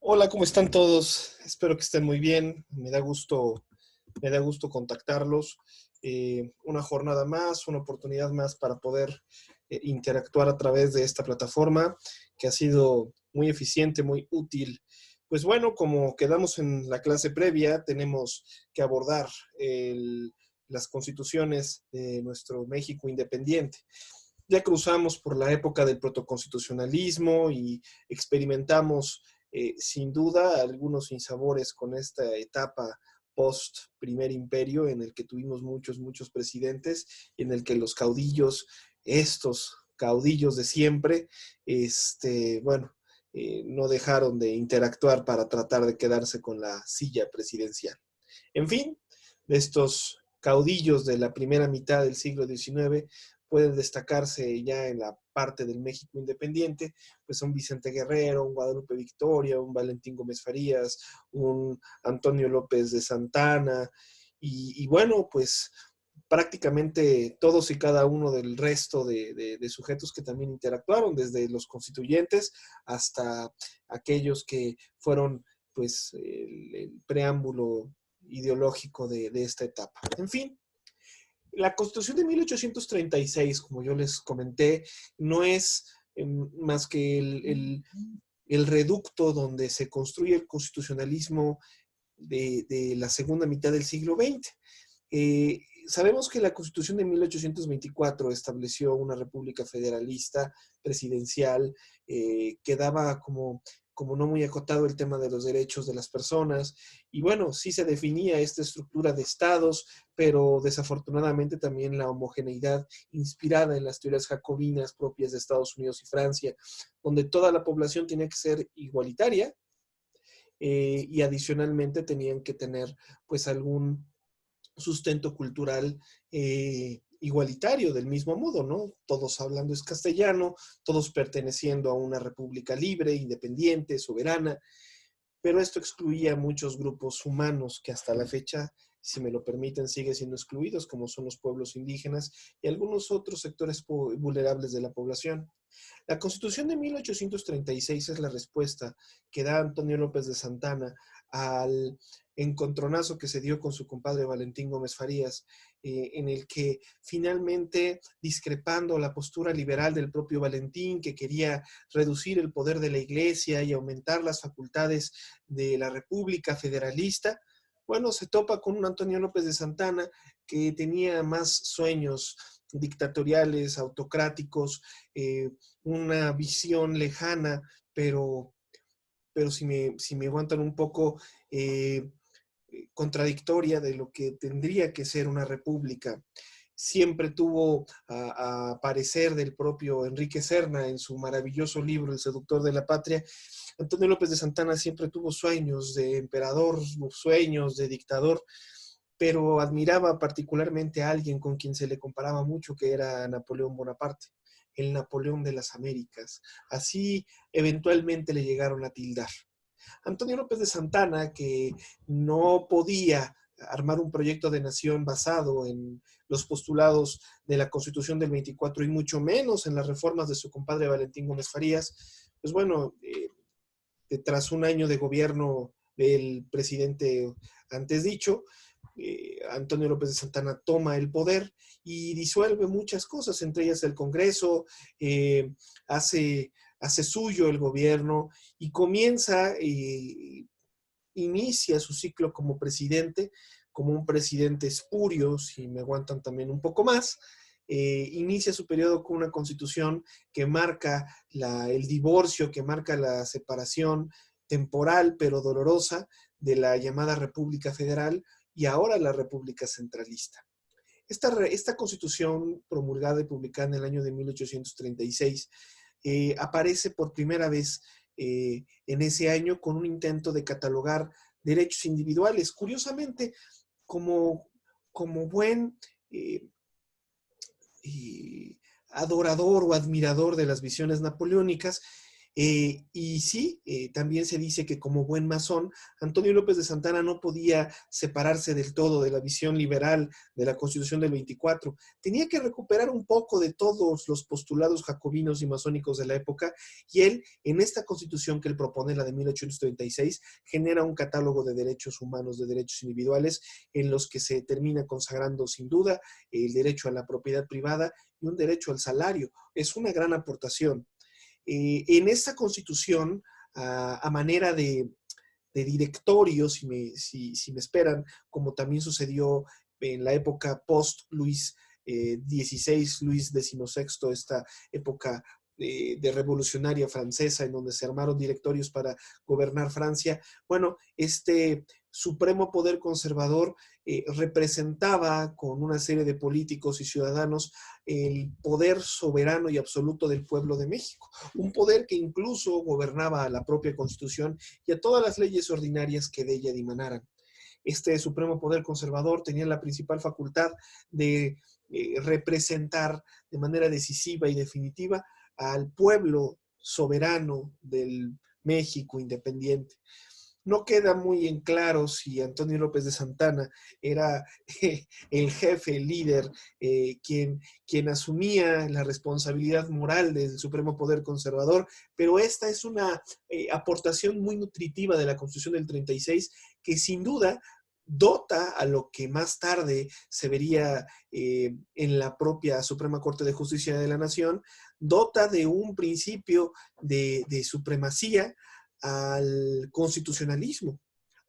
Hola, ¿cómo están todos? Espero que estén muy bien. Me da gusto contactarlos. Una jornada más, una oportunidad más para poder interactuar a través de esta plataforma que ha sido muy eficiente, muy útil. Pues bueno, como quedamos en la clase previa, tenemos que abordar las constituciones de nuestro México independiente. Ya cruzamos por la época del protoconstitucionalismo y experimentamos sin duda algunos sinsabores con esta etapa post primer imperio en el que tuvimos muchos presidentes y en el que los caudillos, estos caudillos de siempre, bueno, no dejaron de interactuar para tratar de quedarse con la silla presidencial. En fin, de estos caudillos de la primera mitad del siglo XIX pueden destacarse ya en la parte del México independiente, pues un Vicente Guerrero, un Guadalupe Victoria, un Valentín Gómez Farías, un Antonio López de Santana, y bueno, pues prácticamente todos y cada uno del resto de sujetos que también interactuaron, desde los constituyentes hasta aquellos que fueron pues el preámbulo ideológico de esta etapa. En fin, la Constitución de 1836, como yo les comenté, no es más que el reducto donde se construye el constitucionalismo de la segunda mitad del siglo XX. Sabemos que la Constitución de 1824 estableció una república federalista presidencial que daba como no muy acotado el tema de los derechos de las personas. Y bueno, sí se definía esta estructura de estados, pero desafortunadamente también la homogeneidad inspirada en las teorías jacobinas propias de Estados Unidos y Francia, donde toda la población tenía que ser igualitaria, y adicionalmente tenían que tener pues algún sustento cultural igualitario del mismo modo, ¿no? Todos hablando es castellano, todos perteneciendo a una república libre, independiente, soberana, pero esto excluía a muchos grupos humanos que hasta la fecha, si me lo permiten, siguen siendo excluidos, como son los pueblos indígenas y algunos otros sectores vulnerables de la población. La Constitución de 1836 es la respuesta que da Antonio López de Santana al encontronazo que se dio con su compadre Valentín Gómez Farías, en el que finalmente, discrepando la postura liberal del propio Valentín, que quería reducir el poder de la Iglesia y aumentar las facultades de la República Federalista, bueno, se topa con un Antonio López de Santana que tenía más sueños dictatoriales, autocráticos, una visión lejana, pero, pero si me aguantan un poco, contradictoria de lo que tendría que ser una república. Siempre tuvo a parecer del propio Enrique Serna en su maravilloso libro El seductor de la patria. Antonio López de Santana siempre tuvo sueños de emperador, sueños de dictador, pero admiraba particularmente a alguien con quien se le comparaba mucho, que era Napoleón Bonaparte, el Napoleón de las Américas. Así eventualmente le llegaron a tildar. Antonio López de Santana, que no podía armar un proyecto de nación basado en los postulados de la Constitución del 24 y mucho menos en las reformas de su compadre Valentín Gómez Farías, pues bueno, tras un año de gobierno del presidente antes dicho, Antonio López de Santana toma el poder y disuelve muchas cosas, entre ellas el Congreso, hace, hace suyo el gobierno y comienza, inicia su ciclo como presidente, como un presidente espurio, si me aguantan también un poco más. Inicia su periodo con una constitución que marca el divorcio, que marca la separación temporal pero dolorosa de la llamada República Federal y ahora la República Centralista. Esta constitución promulgada y publicada en el año de 1836 aparece por primera vez en ese año con un intento de catalogar derechos individuales. Curiosamente, como, como buen eh, adorador o admirador de las visiones napoleónicas, Y sí, también se dice que como buen masón, Antonio López de Santana no podía separarse del todo de la visión liberal de la Constitución del 24. Tenía que recuperar un poco de todos los postulados jacobinos y masónicos de la época, y él, en esta Constitución que él propone, la de 1836, genera un catálogo de derechos humanos, de derechos individuales, en los que se termina consagrando sin duda el derecho a la propiedad privada y un derecho al salario. Es una gran aportación. En esta Constitución, a manera de directorio, si me esperan, como también sucedió en la época post-Luis XVI, Luis XVI, esta época de revolucionaria francesa, en donde se armaron directorios para gobernar Francia. Bueno, este supremo poder conservador representaba con una serie de políticos y ciudadanos el poder soberano y absoluto del pueblo de México, un poder que incluso gobernaba a la propia Constitución y a todas las leyes ordinarias que de ella dimanaran. Este supremo poder conservador tenía la principal facultad de representar de manera decisiva y definitiva al pueblo soberano del México independiente. No queda muy en claro si Antonio López de Santana era el jefe, el líder, quien asumía la responsabilidad moral del Supremo Poder Conservador, pero esta es una aportación muy nutritiva de la Constitución del 36 que sin duda dota a lo que más tarde se vería en la propia Suprema Corte de Justicia de la Nación, dota de un principio de supremacía al constitucionalismo.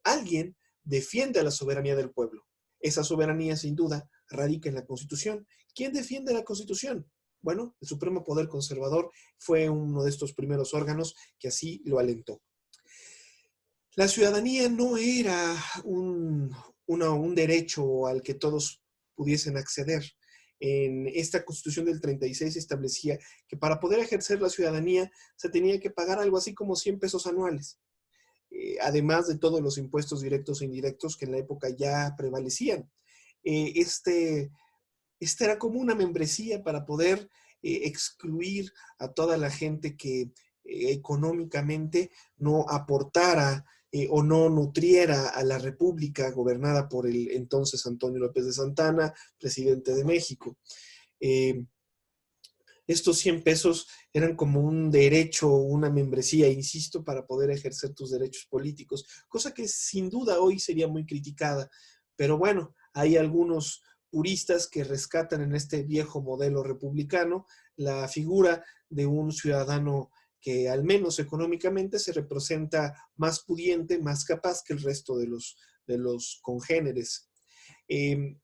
Alguien defiende a la soberanía del pueblo. Esa soberanía, sin duda, radica en la Constitución. ¿Quién defiende la Constitución? Bueno, el Supremo Poder Conservador fue uno de estos primeros órganos que así lo alentó. La ciudadanía no era un derecho al que todos pudiesen acceder. En esta Constitución del 36 se establecía que para poder ejercer la ciudadanía se tenía que pagar algo así como 100 pesos anuales, además de todos los impuestos directos e indirectos que en la época ya prevalecían. Eh, este, esta era como una membresía para poder excluir a toda la gente que económicamente no aportara o no nutriera a la República gobernada por el entonces Antonio López de Santana, presidente de México. Eh, Estos 100 pesos eran como un derecho, una membresía, insisto, para poder ejercer tus derechos políticos, cosa que sin duda hoy sería muy criticada. Pero bueno, hay algunos puristas que rescatan en este viejo modelo republicano la figura de un ciudadano que al menos económicamente se representa más pudiente, más capaz que el resto de los congéneres. Eh,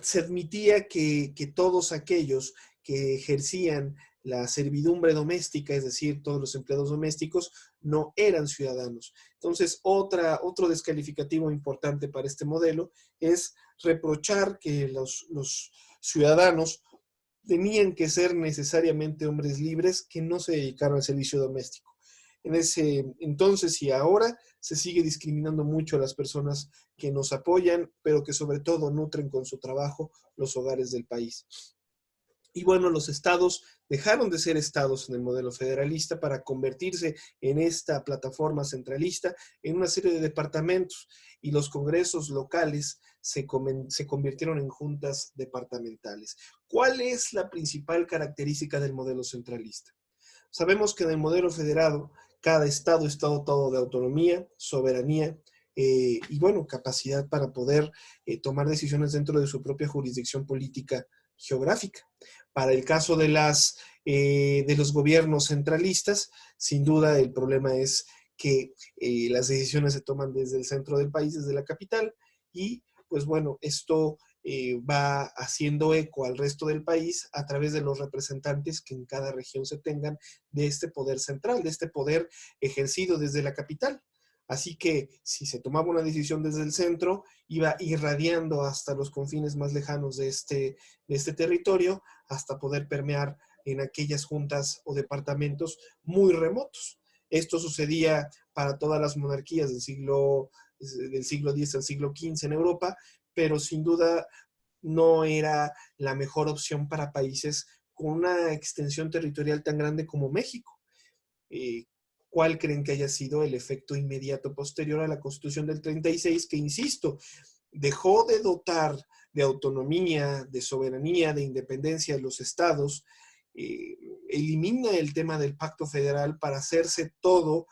Se admitía que todos aquellos que ejercían la servidumbre doméstica, es decir, todos los empleados domésticos, no eran ciudadanos. Entonces, otro descalificativo importante para este modelo es reprochar que los ciudadanos tenían que ser necesariamente hombres libres que no se dedicaron al servicio doméstico. En ese entonces y ahora se sigue discriminando mucho a las personas que nos apoyan, pero que sobre todo nutren con su trabajo los hogares del país. Y bueno, los estados dejaron de ser estados en el modelo federalista para convertirse en esta plataforma centralista en una serie de departamentos y los congresos locales se convirtieron en juntas departamentales. ¿Cuál es la principal característica del modelo centralista? Sabemos que en el modelo federado cada estado está dotado de autonomía, soberanía y bueno, capacidad para poder tomar decisiones dentro de su propia jurisdicción política geográfica. Para el caso de los gobiernos centralistas, sin duda el problema es que las decisiones se toman desde el centro del país, desde la capital, y pues bueno, esto va haciendo eco al resto del país a través de los representantes que en cada región se tengan de este poder central, de este poder ejercido desde la capital. Así que si se tomaba una decisión desde el centro, iba irradiando hasta los confines más lejanos de este territorio, hasta poder permear en aquellas juntas o departamentos muy remotos. Esto sucedía para todas las monarquías del siglo X al siglo XV en Europa, pero sin duda no era la mejor opción para países con una extensión territorial tan grande como México. ¿cuál creen que haya sido el efecto inmediato posterior a la Constitución del 36, que, insisto, dejó de dotar de autonomía, de soberanía, de independencia a los estados, elimina el tema del pacto federal para hacerse todo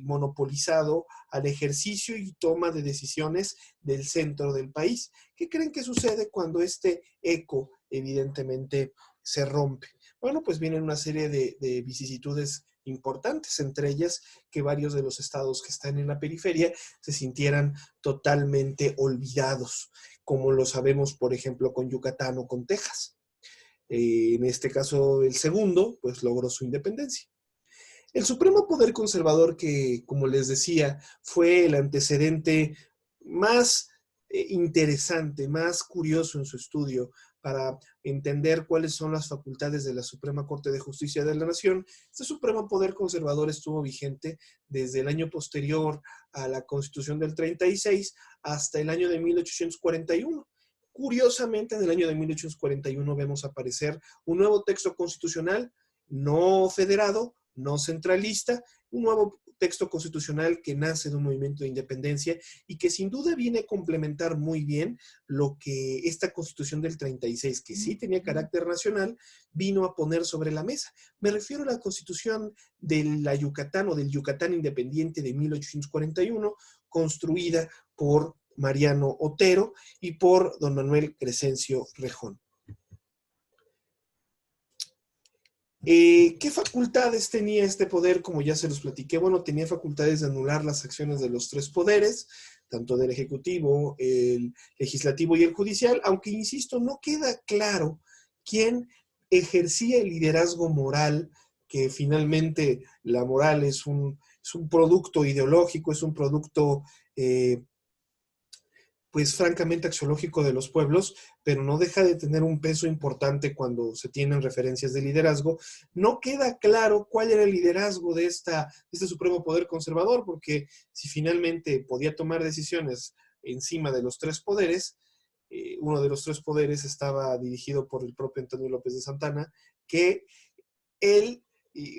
monopolizado al ejercicio y toma de decisiones del centro del país? ¿Qué creen que sucede cuando este eco evidentemente se rompe? Bueno, pues vienen una serie de vicisitudes importantes, entre ellas que varios de los estados que están en la periferia se sintieran totalmente olvidados, como lo sabemos, por ejemplo, con Yucatán o con Texas. En este caso, el segundo, pues logró su independencia. El Supremo Poder Conservador, que, como les decía, fue el antecedente más interesante, más curioso en su estudio para entender cuáles son las facultades de la Suprema Corte de Justicia de la Nación. Este Supremo Poder Conservador estuvo vigente desde el año posterior a la Constitución del 36 hasta el año de 1841. Curiosamente, en el año de 1841 vemos aparecer un nuevo texto constitucional, no federado, no centralista, un nuevo texto constitucional que nace de un movimiento de independencia y que sin duda viene a complementar muy bien lo que esta Constitución del 36, que sí tenía carácter nacional, vino a poner sobre la mesa. Me refiero a la Constitución de la Yucatán o del Yucatán Independiente de 1841, construida por Mariano Otero y por don Manuel Crescencio Rejón. ¿Qué facultades tenía este poder? Como ya se los platiqué, bueno, tenía facultades de anular las acciones de los tres poderes, tanto del Ejecutivo, el Legislativo y el Judicial, aunque, insisto, no queda claro quién ejercía el liderazgo moral, que finalmente la moral es un producto ideológico, es un producto pues francamente axiológico de los pueblos, pero no deja de tener un peso importante cuando se tienen referencias de liderazgo. No queda claro cuál era el liderazgo de este Supremo Poder Conservador, porque si finalmente podía tomar decisiones encima de los tres poderes, uno de los tres poderes estaba dirigido por el propio Antonio López de Santana, que él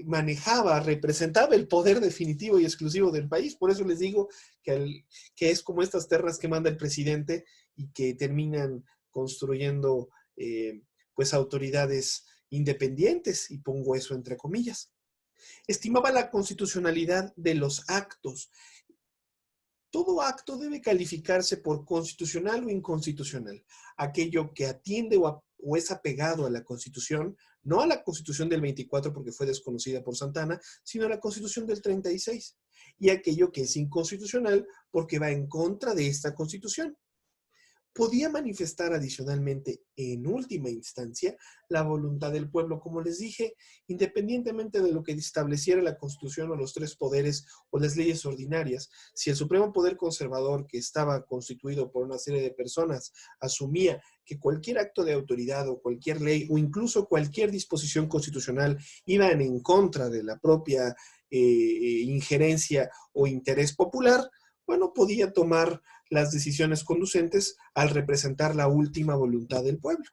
manejaba, representaba el poder definitivo y exclusivo del país. Por eso les digo que es como estas ternas que manda el presidente y que terminan construyendo pues autoridades independientes, y pongo eso entre comillas. Estimaba la constitucionalidad de los actos. Todo acto debe calificarse por constitucional o inconstitucional. Aquello que atiende o es apegado a la Constitución, no a la Constitución del 24 porque fue desconocida por Santana, sino a la Constitución del 36. Y aquello que es inconstitucional porque va en contra de esta Constitución. Podía manifestar adicionalmente, en última instancia, la voluntad del pueblo, como les dije, independientemente de lo que estableciera la Constitución o los tres poderes o las leyes ordinarias. Si el Supremo Poder Conservador, que estaba constituido por una serie de personas, asumía que cualquier acto de autoridad o cualquier ley o incluso cualquier disposición constitucional iban en contra de la propia injerencia o interés popular, bueno, podía tomar las decisiones conducentes al representar la última voluntad del pueblo.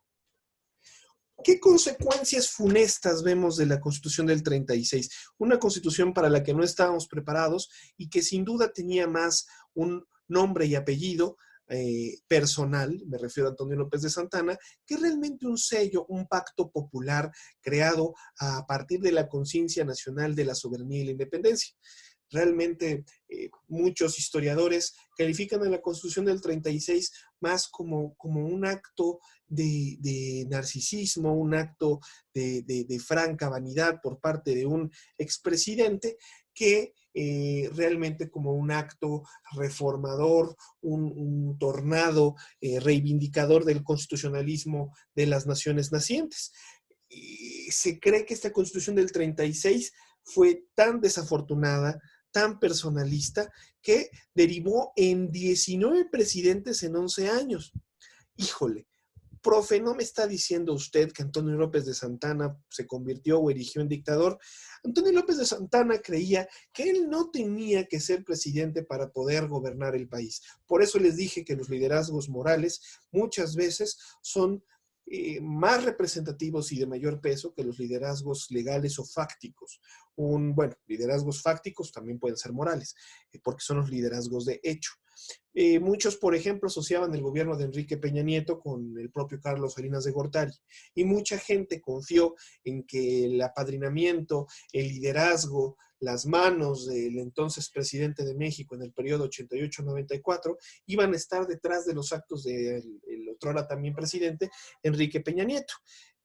¿Qué consecuencias funestas vemos de la Constitución del 36? Una Constitución para la que no estábamos preparados y que sin duda tenía más un nombre y apellido personal, me refiero a Antonio López de Santana, que realmente un sello, un pacto popular creado a partir de la conciencia nacional de la soberanía y la independencia. Realmente muchos historiadores califican a la Constitución del 36 más como un acto de narcisismo, un acto de franca vanidad por parte de un expresidente, que realmente como un acto reformador, un tornado reivindicador del constitucionalismo de las naciones nacientes. Y se cree que esta Constitución del 36 fue tan desafortunada, tan personalista, que derivó en 19 presidentes en 11 años. Híjole, profe, ¿no me está diciendo usted que Antonio López de Santana se convirtió o erigió en dictador? Antonio López de Santana creía que él no tenía que ser presidente para poder gobernar el país. Por eso les dije que los liderazgos morales muchas veces son más representativos y de mayor peso que los liderazgos legales o fácticos. bueno, liderazgos fácticos también pueden ser morales, porque son los liderazgos de hecho. Muchos, por ejemplo, asociaban el gobierno de Enrique Peña Nieto con el propio Carlos Salinas de Gortari, y mucha gente confió en que el apadrinamiento, el liderazgo, las manos del entonces presidente de México en el periodo 88-94 iban a estar detrás de los actos del otrora también presidente Enrique Peña Nieto.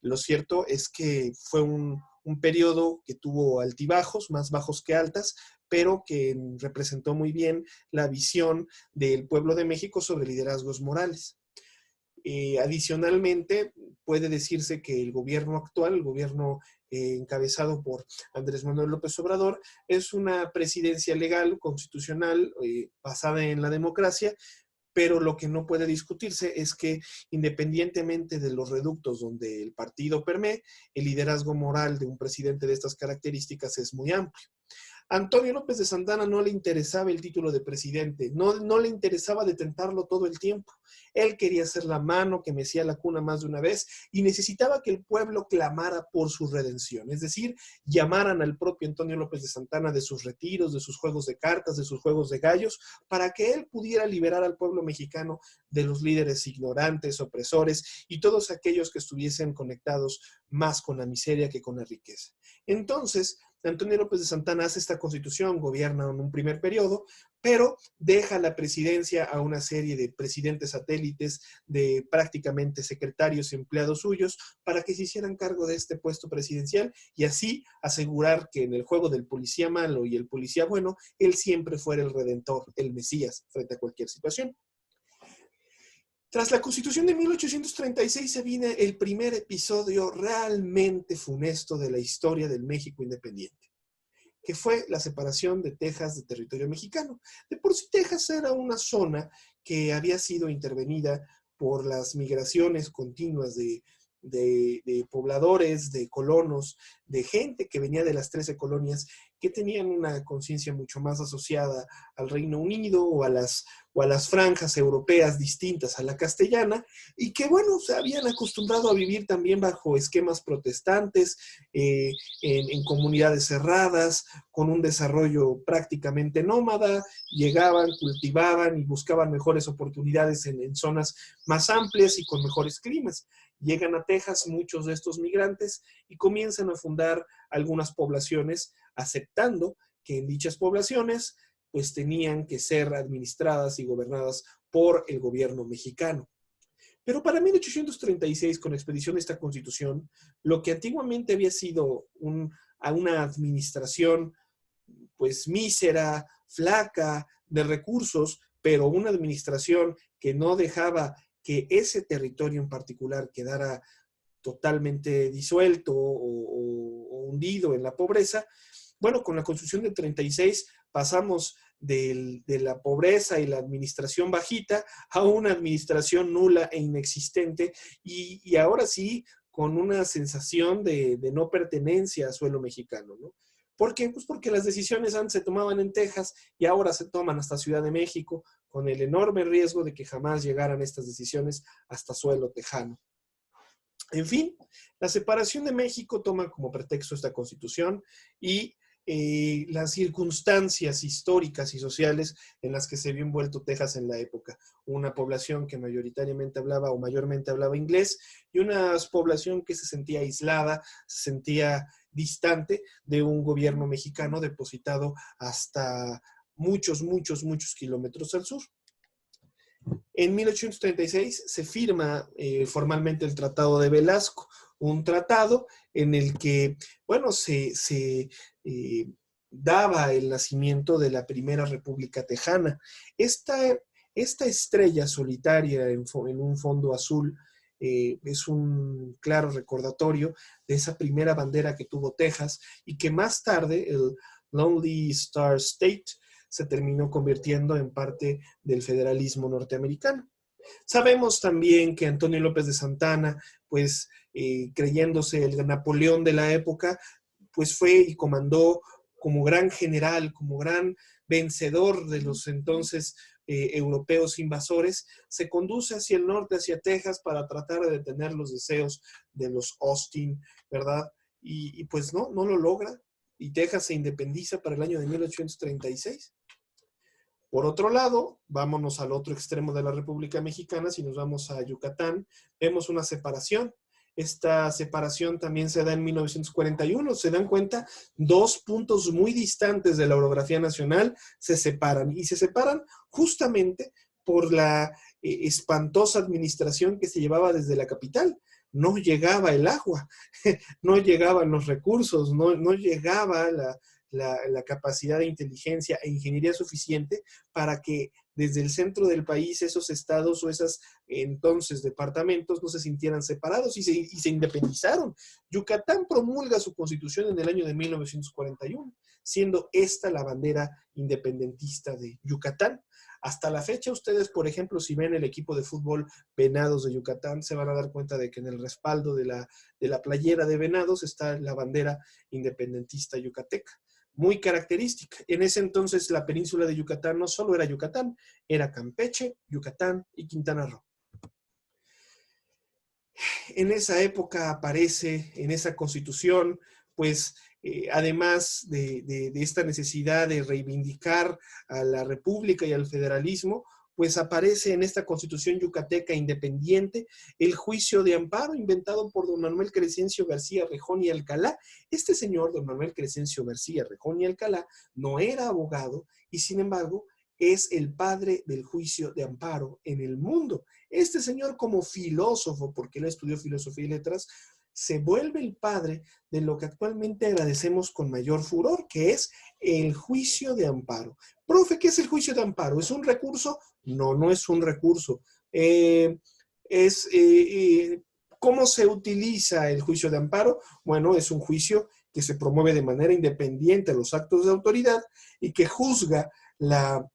Lo cierto es que fue un periodo que tuvo altibajos, más bajos que altas, pero que representó muy bien la visión del pueblo de México sobre liderazgos morales. Adicionalmente, puede decirse que el gobierno actual, el gobierno encabezado por Andrés Manuel López Obrador, es una presidencia legal, constitucional, basada en la democracia, pero lo que no puede discutirse es que independientemente de los reductos donde el partido permee, el liderazgo moral de un presidente de estas características es muy amplio. A Antonio López de Santana no le interesaba el título de presidente, no le interesaba detentarlo todo el tiempo. Él quería ser la mano que mecía la cuna más de una vez y necesitaba que el pueblo clamara por su redención, es decir, llamaran al propio Antonio López de Santana de sus retiros, de sus juegos de cartas, de sus juegos de gallos, para que él pudiera liberar al pueblo mexicano de los líderes ignorantes, opresores y todos aquellos que estuviesen conectados más con la miseria que con la riqueza. Entonces, Antonio López de Santana hace esta constitución, gobierna en un primer periodo, pero deja la presidencia a una serie de presidentes satélites, de prácticamente secretarios y empleados suyos, para que se hicieran cargo de este puesto presidencial y así asegurar que en el juego del policía malo y el policía bueno, él siempre fuera el redentor, el Mesías, frente a cualquier situación. Tras la Constitución de 1836 se viene el primer episodio realmente funesto de la historia del México independiente, que fue la separación de Texas de territorio mexicano. De por sí Texas era una zona que había sido intervenida por las migraciones continuas de pobladores, de colonos, de gente que venía de las 13 colonias, que tenían una conciencia mucho más asociada al Reino Unido o a las franjas europeas distintas a la castellana, y que, bueno, se habían acostumbrado a vivir también bajo esquemas protestantes, en comunidades cerradas, con un desarrollo prácticamente nómada, llegaban, cultivaban y buscaban mejores oportunidades en zonas más amplias y con mejores climas. Llegan a Texas muchos de estos migrantes y comienzan a fundar algunas poblaciones, aceptando que en dichas poblaciones pues tenían que ser administradas y gobernadas por el gobierno mexicano. Pero para 1836, con la expedición de esta constitución, lo que antiguamente había sido una administración pues mísera, flaca, de recursos, pero una administración que no dejaba que ese territorio en particular quedara totalmente disuelto o hundido en la pobreza. Bueno, con la Constitución del 36 pasamos de la pobreza y la administración bajita a una administración nula e inexistente y ahora sí con una sensación de no pertenencia a suelo mexicano, ¿no? ¿Por qué? Pues porque las decisiones antes se tomaban en Texas y ahora se toman hasta Ciudad de México, con el enorme riesgo de que jamás llegaran estas decisiones hasta suelo tejano. En fin, la separación de México toma como pretexto esta constitución y las circunstancias históricas y sociales en las que se vio envuelto Texas en la época. Una población que mayoritariamente hablaba o mayormente hablaba inglés y una población que se sentía aislada, se sentía distante de un gobierno mexicano depositado hasta muchos kilómetros al sur. En 1836 se firma formalmente el Tratado de Velasco, un tratado en el que, bueno, se daba el nacimiento de la primera República Tejana. Esta estrella solitaria en un fondo azul es un claro recordatorio de esa primera bandera que tuvo Texas y que más tarde el Lonely Star State se terminó convirtiendo en parte del federalismo norteamericano. Sabemos también que Antonio López de Santana, pues creyéndose el Napoleón de la época, pues fue y comandó como gran general, como gran vencedor de los entonces europeos invasores, se conduce hacia el norte, hacia Texas, para tratar de detener los deseos de los Austin, ¿verdad? Y pues no lo logra. y Texas se independiza para el año de 1836. Por otro lado, vámonos al otro extremo de la República Mexicana, si nos vamos a Yucatán, vemos una separación. Esta separación también se da en 1941. ¿Se dan cuenta? Dos puntos muy distantes de la orografía nacional se separan, y se separan justamente por la espantosa administración que se llevaba desde la capital. No llegaba el agua, no llegaban los recursos, no llegaba la capacidad de inteligencia e ingeniería suficiente para que desde el centro del país esos estados o esos entonces departamentos no se sintieran separados y se independizaron. Yucatán promulga su constitución en el año de 1941, siendo esta la bandera independentista de Yucatán. Hasta la fecha, ustedes, por ejemplo, si ven el equipo de fútbol Venados de Yucatán, se van a dar cuenta de que en el respaldo de la playera de Venados está la bandera independentista yucateca, muy característica. En ese entonces la península de Yucatán no solo era Yucatán, era Campeche, Yucatán y Quintana Roo. En esa época aparece en esa constitución, pues además de esta necesidad de reivindicar a la república y al federalismo, pues aparece en esta constitución yucateca independiente el juicio de amparo inventado por don Manuel Crescencio García Rejón y Alcalá. Este señor, don Manuel Crescencio García Rejón y Alcalá, no era abogado y sin embargo es el padre del juicio de amparo en el mundo. Este señor, como filósofo, porque él estudió filosofía y letras, se vuelve el padre de lo que actualmente agradecemos con mayor furor, que es el juicio de amparo. Profe, ¿qué es el juicio de amparo? ¿Es un recurso? No, no es un recurso. ¿Cómo se utiliza el juicio de amparo? Bueno, es un juicio que se promueve de manera independiente a los actos de autoridad y que juzga la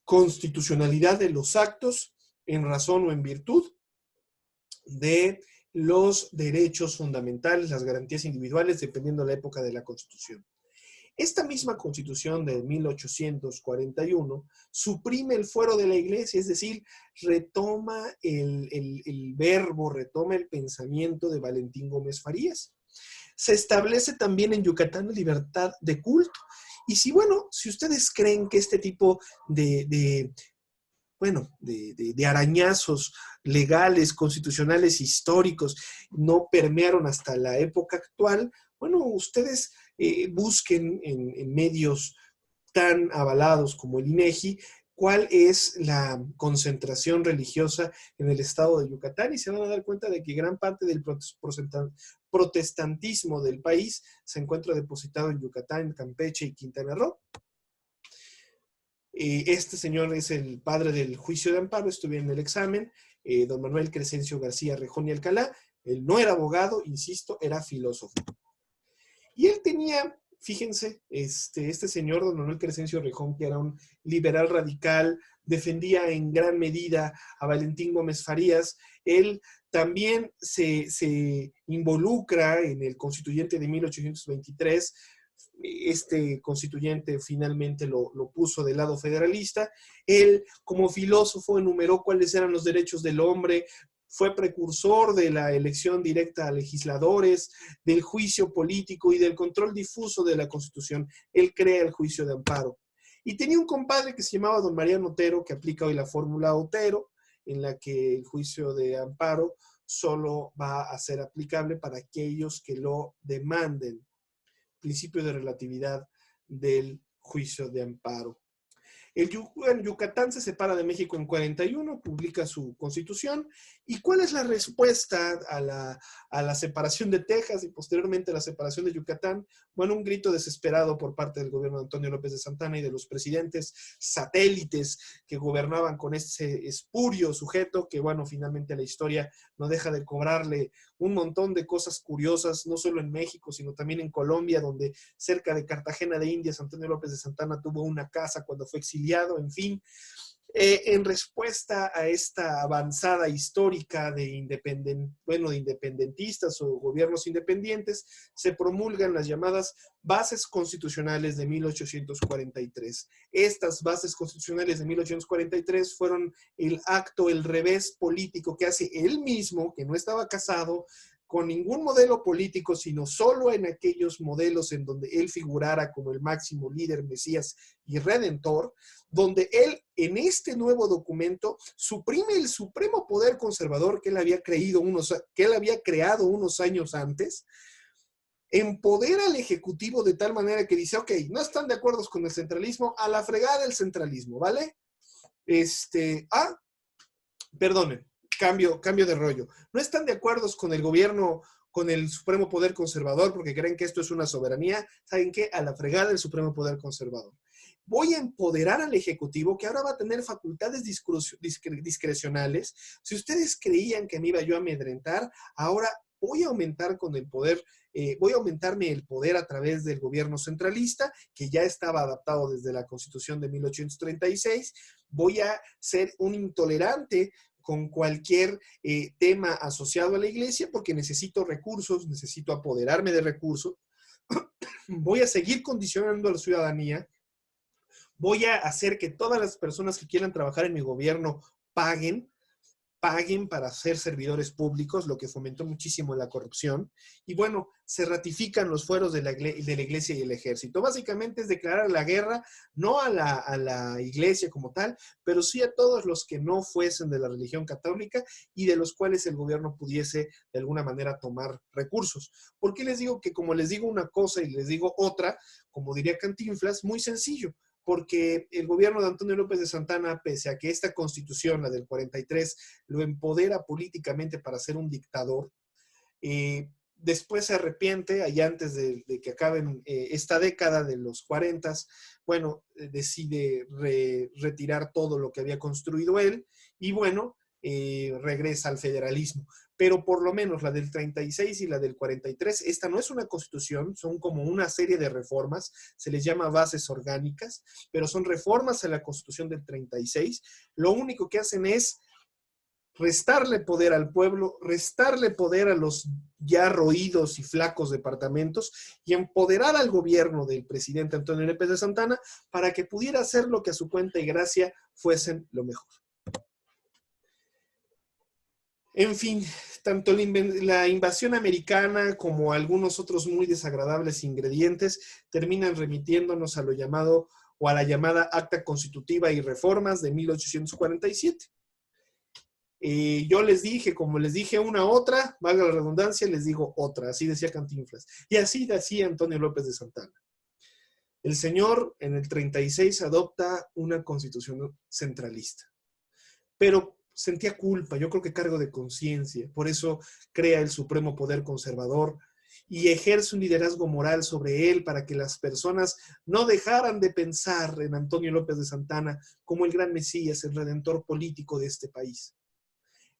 constitucionalidad de los actos en razón o en virtud de los derechos fundamentales, las garantías individuales, dependiendo de la época de la Constitución. Esta misma Constitución de 1841 suprime el fuero de la Iglesia, es decir, retoma el verbo, retoma el pensamiento de Valentín Gómez Farías. Se establece también en Yucatán la libertad de culto. Y si ustedes creen que este tipo de arañazos legales, constitucionales, históricos, no permearon hasta la época actual, ustedes busquen en medios tan avalados como el INEGI, cuál es la concentración religiosa en el estado de Yucatán y se van a dar cuenta de que gran parte del protestantismo del país se encuentra depositado en Yucatán, Campeche y Quintana Roo. Este señor es el padre del juicio de amparo, estuve en el examen, don Manuel Crescencio García Rejón y Alcalá. Él no era abogado, insisto, era filósofo. Y él tenía, fíjense, este señor, don Manuel Crescencio Rejón, que era un liberal radical, defendía en gran medida a Valentín Gómez Farías. Él también se involucra en el constituyente de 1823. Este constituyente finalmente lo puso del lado federalista. Él, como filósofo, enumeró cuáles eran los derechos del hombre, fue precursor de la elección directa a legisladores, del juicio político y del control difuso de la Constitución. Él crea el juicio de amparo. Y tenía un compadre que se llamaba don Mariano Otero, que aplica hoy la fórmula Otero, en la que el juicio de amparo solo va a ser aplicable para aquellos que lo demanden. Principio de relatividad del juicio de amparo. Yucatán se separa de México en 41, publica su constitución. ¿Y cuál es la respuesta a la separación de Texas y posteriormente a la separación de Yucatán? Un grito desesperado por parte del gobierno de Antonio López de Santana y de los presidentes satélites que gobernaban con ese espurio sujeto que, finalmente la historia no deja de cobrarle un montón de cosas curiosas, no solo en México, sino también en Colombia, donde cerca de Cartagena de Indias, Antonio López de Santana tuvo una casa cuando fue exiliado, en fin. En respuesta a esta avanzada histórica de independentistas o gobiernos independientes, se promulgan las llamadas Bases Constitucionales de 1843. Estas bases constitucionales de 1843 fueron el revés político que hace él mismo, que no estaba casado, con ningún modelo político, sino solo en aquellos modelos en donde él figurara como el máximo líder, mesías y redentor, donde él en este nuevo documento suprime el supremo poder conservador que él había creado unos años antes, empodera al Ejecutivo de tal manera que dice, ok, no están de acuerdo con el centralismo, a la fregada del centralismo, ¿vale? Perdonen, cambio de rollo. No están de acuerdo con el gobierno, con el Supremo Poder Conservador, porque creen que esto es una soberanía. ¿Saben qué? A la fregada del Supremo Poder Conservador. Voy a empoderar al Ejecutivo, que ahora va a tener facultades discrecionales. Si ustedes creían que me iba yo a amedrentar, ahora voy a aumentar con el poder, voy a aumentarme el poder a través del gobierno centralista, que ya estaba adaptado desde la Constitución de 1836. Voy a ser un intolerante con cualquier tema asociado a la iglesia, porque necesito recursos, necesito apoderarme de recursos. Voy a seguir condicionando a la ciudadanía. Voy a hacer que todas las personas que quieran trabajar en mi gobierno paguen para ser servidores públicos, lo que fomentó muchísimo la corrupción. Y bueno, se ratifican los fueros de la iglesia y el ejército. Básicamente es declarar la guerra, no a la iglesia como tal, pero sí a todos los que no fuesen de la religión católica y de los cuales el gobierno pudiese de alguna manera tomar recursos. ¿Por qué les digo que como les digo una cosa y les digo otra, como diría Cantinflas, muy sencillo? Porque el gobierno de Antonio López de Santana, pese a que esta constitución, la del 43, lo empodera políticamente para ser un dictador, después se arrepiente, allá antes de que acaben esta década de los 40, bueno, decide retirar todo lo que había construido él y bueno, regresa al federalismo. Pero por lo menos la del 36 y la del 43, esta no es una constitución, son como una serie de reformas, se les llama bases orgánicas, pero son reformas a la constitución del 36. Lo único que hacen es restarle poder al pueblo, restarle poder a los ya roídos y flacos departamentos y empoderar al gobierno del presidente Antonio López de Santana para que pudiera hacer lo que a su cuenta y gracia fuesen lo mejor. En fin, tanto la invasión americana como algunos otros muy desagradables ingredientes terminan remitiéndonos a lo llamado o a la llamada Acta Constitutiva y Reformas de 1847. Yo les dije, como les dije una otra, valga la redundancia, les digo otra, así decía Cantinflas. Y así decía Antonio López de Santana. El señor en el 36 adopta una constitución centralista, pero sentía culpa, yo creo que cargo de conciencia, por eso crea el supremo poder conservador y ejerce un liderazgo moral sobre él para que las personas no dejaran de pensar en Antonio López de Santana como el gran Mesías, el redentor político de este país.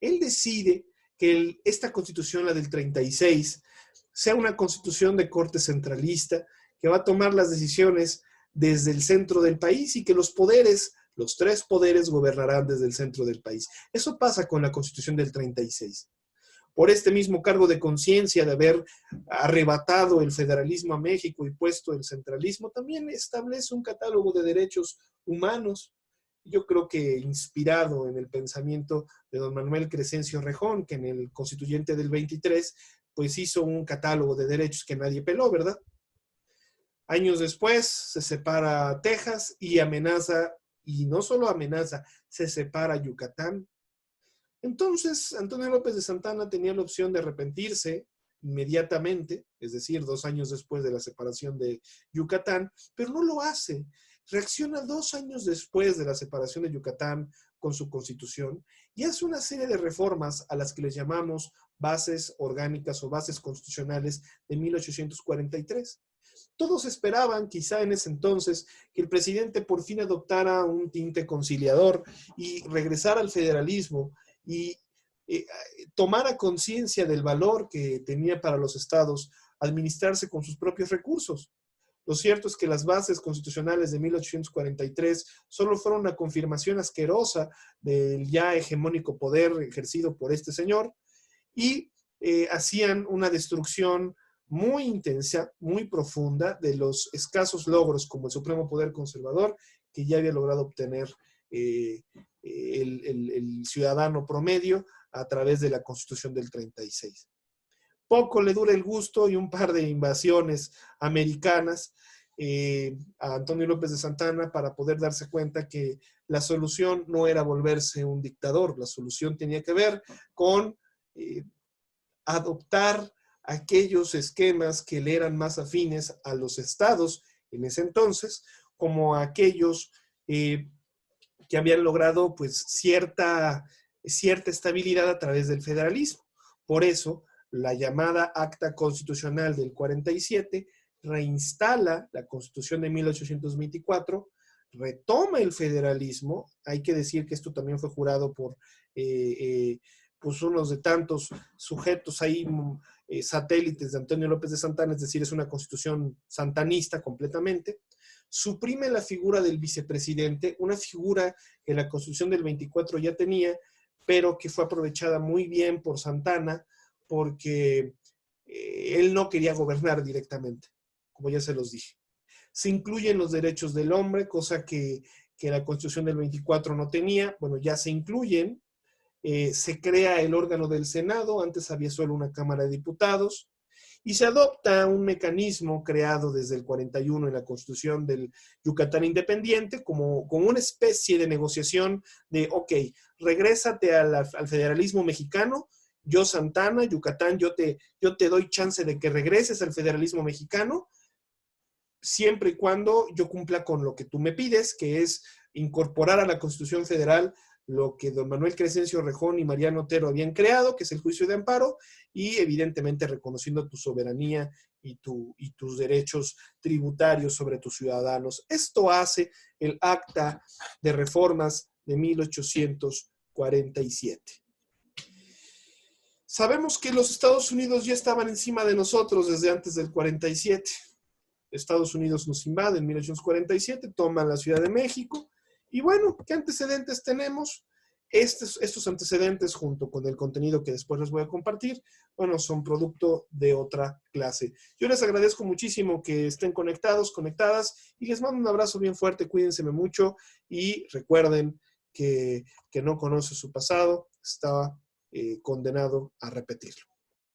Él decide que esta constitución, la del 36, sea una constitución de corte centralista, que va a tomar las decisiones desde el centro del país y que los poderes, los tres poderes, gobernarán desde el centro del país. Eso pasa con la constitución del 36. Por este mismo cargo de conciencia de haber arrebatado el federalismo a México y puesto el centralismo, también establece un catálogo de derechos humanos. Yo creo que inspirado en el pensamiento de don Manuel Crescencio Rejón, que en el constituyente del 23, pues hizo un catálogo de derechos que nadie peló, ¿verdad? Años después se separa Texas y amenaza, y no solo amenaza, se separa Yucatán. Entonces, Antonio López de Santana tenía la opción de arrepentirse inmediatamente, es decir, 2 años después de la separación de Yucatán, pero no lo hace. Reacciona 2 años después de la separación de Yucatán con su constitución y hace una serie de reformas a las que les llamamos bases orgánicas o bases constitucionales de 1843. Todos esperaban, quizá en ese entonces, que el presidente por fin adoptara un tinte conciliador y regresara al federalismo y tomara conciencia del valor que tenía para los estados administrarse con sus propios recursos. Lo cierto es que las bases constitucionales de 1843 solo fueron una confirmación asquerosa del ya hegemónico poder ejercido por este señor y hacían una destrucción muy intensa, muy profunda de los escasos logros como el supremo poder conservador que ya había logrado obtener el ciudadano promedio a través de la Constitución del 36. poco le dura el gusto y un par de invasiones americanas a Antonio López de Santa Anna para poder darse cuenta que la solución no era volverse un dictador, la solución tenía que ver con adoptar aquellos esquemas que le eran más afines a los estados en ese entonces, como aquellos que habían logrado pues cierta estabilidad a través del federalismo. Por eso, la llamada Acta Constitucional del 47 reinstala la Constitución de 1824, retoma el federalismo. Hay que decir que esto también fue jurado por pues unos de tantos sujetos ahí, satélites de Antonio López de Santa Anna, es decir, es una constitución santanista completamente. Suprime la figura del vicepresidente, una figura que la Constitución del 24 ya tenía, pero que fue aprovechada muy bien por Santa Anna, porque él no quería gobernar directamente, como ya se los dije. Se incluyen los derechos del hombre, cosa que la Constitución del 24 no tenía. Bueno, ya se incluyen. Se crea el órgano del Senado, antes había solo una Cámara de Diputados, y se adopta un mecanismo creado desde el 41 en la Constitución del Yucatán Independiente como una especie de negociación de, ok, regrésate al federalismo mexicano, yo Santa Anna, Yucatán, yo te doy chance de que regreses al federalismo mexicano, siempre y cuando yo cumpla con lo que tú me pides, que es incorporar a la Constitución Federal lo que don Manuel Crescencio Rejón y Mariano Otero habían creado, que es el juicio de amparo, y evidentemente reconociendo tu soberanía y tus derechos tributarios sobre tus ciudadanos. Esto hace el Acta de Reformas de 1847. Sabemos que los Estados Unidos ya estaban encima de nosotros desde antes del 47. Estados Unidos nos invade en 1847, toman la Ciudad de México. Y bueno, ¿qué antecedentes tenemos? Estos antecedentes, junto con el contenido que después les voy a compartir, bueno, son producto de otra clase. Yo les agradezco muchísimo que estén conectados, conectadas, y les mando un abrazo bien fuerte, cuídense mucho, y recuerden que no conoce su pasado, está condenado a repetirlo.